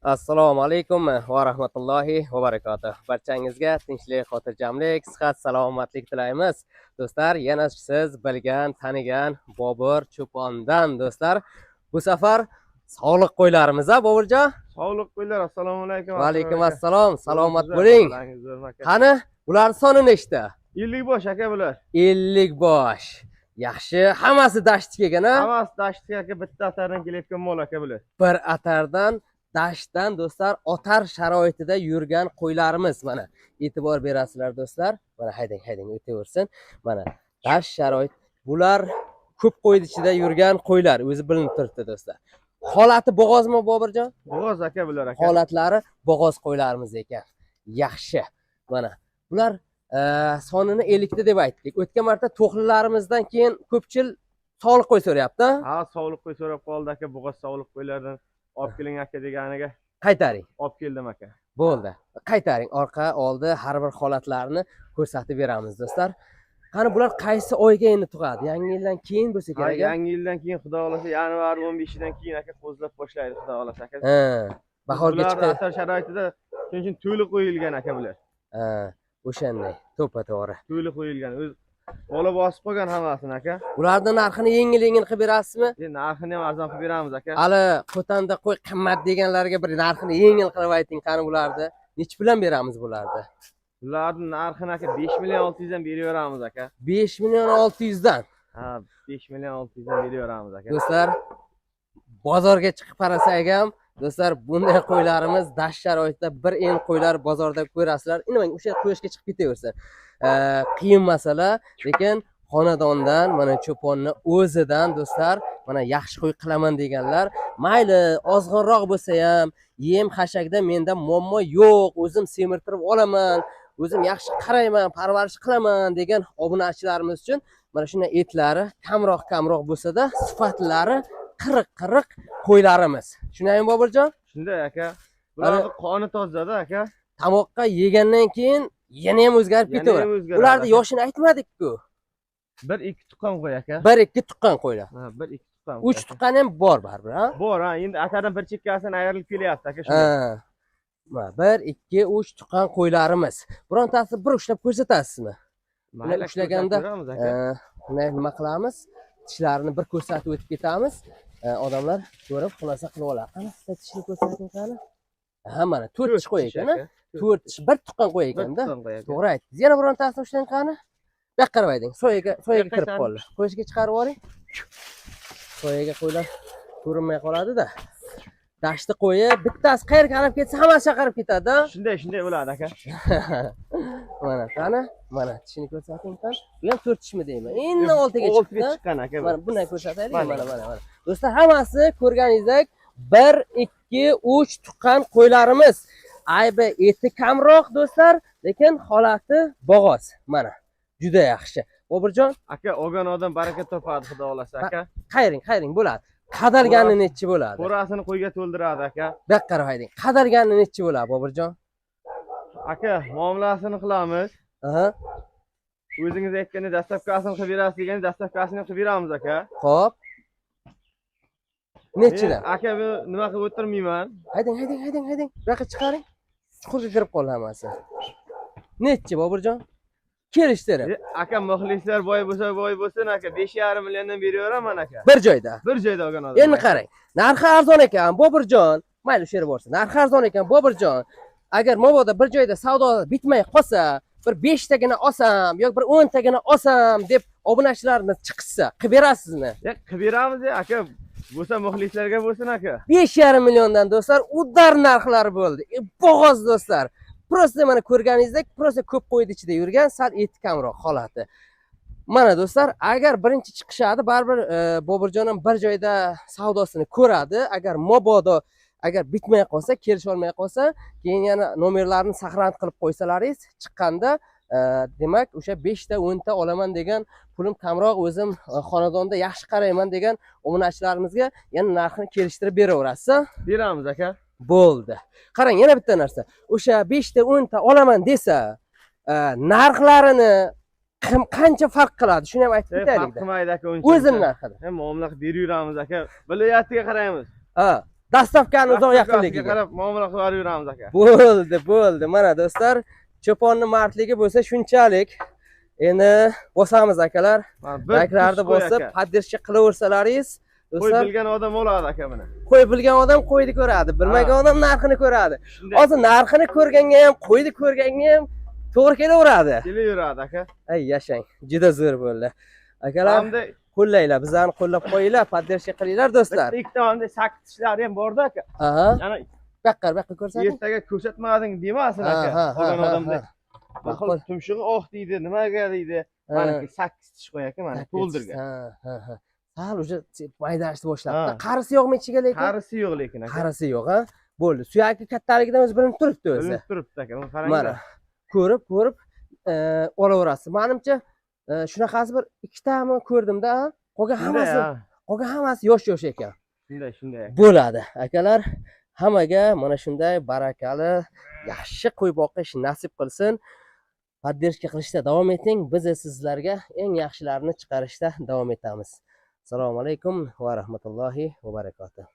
Assalomu alaykum va rahmatullohi va barakatuh. Barchangizga tinchlik, xotirjamlik, sihat, salomatlik tilaymiz. Do'stlar, yana siz bilgan, tanigan Bobur Cho'pondan do'stlar. Bu safar sog'liq qo'ylarimiz a Boburjon? Sog'liq qo'ylar. Assalomu alaykum. Va alaykum assalom. Salomat bo'ling. Qani, ular soni nechta? 50 bosh aka bular. 50 bosh. Yaxshi, hammasi dashtga ekan a? Hammasi dashtga aka, bitta atardan kelayotgan mol aka bular. Bir atardan dashtdan do'stlar otar sharoitida yurgan qo'ylarimiz. Mana e'tibor berasizlar do'stlar. Mana haydang o'taversin. Mana dasht sharoit. Bular ko'p qo'y ichida yurgan qo'ylar, o'zi bilinib turibdi do'stlar. Holati bo'g'ozmi Boburjon? Bo'g'oz aka bular aka. Holatlari bo'g'oz qo'ylarimiz ekan. Yaxshi. Mana bular sonini 50 ta deb aytdik. O'tgan marta to'qlilarimizdan keyin ko'pchilik sog'liq qo'y so'rayapti. Ha, sog'liq qo'y so'rab qoldi aka. Bo'g'oz sog'liq qo'ylardan olib keling aka deganiga Qaytaring. olib keldim aka. Bo'ldi. Qaytaring. Orqa, oldi har bir holatlarini ko'rsatib beramiz do'stlar. Qani bular qaysi oyga endi tug'adi? Yangi yildan keyin bo'lsa kerak. Yangi yildan keyin xudo xolasa yanvar 15dan keyin aka qo'zlab boshlaydi xudo xolasa aka. Bahorga chiqadi. Atar sharoitida shuning uchun to'liq qo'yilgan aka bular. O'shanday to'ppa-to'g'ri. To'liq qo'yilgan. O'z bola bosib qo'ygan hammasini aka. Ularning narxini yengil qilib berasizmi? Narxini ham arzon qilib beramiz aka. Hali Qo'tanda qo'y qimmat deganlarga bir narxini yengil qilib ayting, qani bularni. Nech bilan beramiz bularni? Bularning narxini aka 5 million 600 dan beraveramiz aka. 5 million 600 dan. Ha, 5 million 600 dan beraveramiz aka. Do'stlar, bozorga chiqib qarasak ham, do'stlar, bunday qo'ylarimiz dasht sharoitida bir en qo'ylar bozorda ko'rasizlar. Inmang o'sha quyoshga chiqib ketaversin. Qiyin masala, lekin xonadondan, mana cho'ponni o'zidan do'stlar, mana yaxshi qo'y qilaman deganlar, mayli ozg'inroq bo'lsa ham, yem xashakda menda muammo yo'q, o'zim semirtirib olaman, o'zim yaxshi qarayman, parvarish qilaman degan obunachilarimiz uchun mana shunday etlari kamroq bo'lsa-da, sifatlari qiriq qo'ylarimiz. Shundaymi Boburjon? Shunday aka. Bularning qoni tozada aka. Tamoqqa yegandan keyin yana ham o'zgarib ketaveradi. Ularning yoshini aytmadik-ku. 1-2 tuqqan qo'y aka. 1-2 tuqqan qo'ylar. Ha, 1-2 tuqqan. 3 tuqqan ham bor baribir, ha? Bor, ha, endi atardan bir chekkasidan ayrilib kelyapti aka shunday. Ha. 1, 2, 3 tuqqan qo'ylarimiz. Birontasi bir ushlab ko'rsatasizmi? Mayli ushlaganda nima qilamiz? Tishlarini bir ko'rsatib o'tib ketamiz. Odamlar ko'rib xulosa qilib oladi. Qani, tishni ko'rsating qani? Ha, mana 4 tish qo'y ekan, 4 tish, bir tuqqan qo'y ekanda. To'g'ri aytdingiz. Yana birontasini ushlang qani? Bu yoqqa qarab ayting. Soyaga kirib qoldi. Qo'yishga chiqarib oling. Soyaga qo'ylar ko'rinmay qoladi-da. Dashtni qo'yi bittasi qayerga qarab ketsa, hammasi chaqirib ketadi. Shunday bo'ladi aka. Mana qani? Mana tishini ko'rsating qani? Bu ham 4 tishmi deyman. Endi 6 ga chiqqan aka. Mana bunday ko'rsataylik. Mana. Do'stlar, hammasi ko'rganingizdek 1, 2, 3 tuqqan qo'ylarimiz. Aybi eti kamroq do'stlar, lekin holati bo'g'oz. Mana. Juda yaxshi. Boburjon, aka, olgan odam baraka topadi xudo xolasa aka. Qayring bo'ladi. Qadalgani nechi bo'ladi? Qo'rasini qo'yga to'ldiradi aka. Bu yoqqa qarab ayting. Qadalgani nechi bo'ladi Boburjon? Aka, muomalasini qilamiz. O'zingiz aytganda dastavkasini qilib berasiz degan dastavkasini qilib beramiz aka. Xo'p. Nechidan? Aka, bu nima qilib o'tirmayman. Haydang. Bu yoqqa chiqaring. Chuqurga kirib qoldi hammasi. Nechi Boburjon? Kelishtirib. Aka, muxlislar boy bo'lsin aka. 5,5 milliondan beraveraman aka. Bir joyda olgan odam. Endi qarang. Narxi arzon ekan Boburjon. Mayli shu yerga borsin. Narxi arzon ekan Boburjon. Agar mabodo bir joyda savdo bitmay qolsa, bir 5 tagina olsam yoki bir 10 tagina olsam deb obunachilarimiz chiqsa, qilib berasizmi? Qilib beramiz aka. Bo'lsa muxlislarga bo'lsin aka. 5,5 milliondan do'stlar, udar narxlari bo'ldi. Bo'g'oz do'stlar. Prosta mana ko'rganingizdek, prosta ko'p qo'ydi ichida yurgan, sal eti kamroq holati. Mana do'stlar, agar birinchi chiqishadi, baribir Boburjon ham bir joyda savdosini ko'radi. Agar bitmay qolsa, kelisha olmay qolsa, keyin yana nomerlarni saqlanib qilib qo'ysalaringiz, chiqqanda demak o'sha 5 ta 10 ta olaman degan, pulim kamroq, o'zim xonadonda yaxshi qarayman degan obunachilarimizga yana narxini kelishtirib beraverasiz. Beramiz aka. Bo'ldi. Qarang, yana bitta narsa. O'sha 5 ta 10 ta olaman desa, narxlarini qancha farq qiladi? Shuni ham aytib ketaylik. Farq qilmaydi aka, o'zim narxida. Muomala qilib beraveramiz aka. Viloyatiga qaraymiz. Ha. dastavkani uzoq yaqinligiga. qarab muomala qilib yuramiz aka. Bo'ldi. Mana do'stlar, cho'ponni mardligi bo'lsa shunchalik. Endi bosamiz akalar. Layklarni bosib, poddershka qilaversalaringiz, Qo'y do'stlar. bilgan odam bo'ladi aka buni. Qo'y bilgan odam qo'yni ko'radi, bilmagan odam narxini ko'radi. Hozir narxini ko'rganga ham, qo'yni ko'rganga ham to'g'ri kelaveradi. Kelaveradi aka. Ay yashang, juda zo'r bo'ldi. Akalar, qo'llaylar, bizlarni qo'llab qo'yinglar, poddershka qilinglar do'stlar. Ikkita onda 8 tishlari ham bor-da aka. Aha. Yana Baqqar ko'rsating. ertaga ko'rsatmading demasin aka. Qolgan odamda bir xil tumshug'i oq deydi, nimaga deydi. Maniki 8 tish qo'y aka, mana to'ldirgan. Ha. Sal уже maydalashni boshlabdi. Qarisi yo'qmi ichiga lekin? Qarisi yo'q lekin aka. Qarisi yo'q, ha? Bo'ldi. Suyakli kattaligidan o'zi bilinib turibdi o'zi. Bilinib turibdi aka, buni qarang. Mana ko'rib olaverasiz. Menimcha shunaqasi bir ikkitami ko'rdim-da. Qolgan hammasi yosh ekan. Shunday. Bo'ladi. Akalar, hammaga mana shunday barakali, yaxshi qo'y boqish nasib qilsin. Poddershka qilishda davom eting. Biz sizlarga eng yaxshilarini chiqarishda davom etamiz. Assalomu alaykum va rahmatullohi va barakatuh.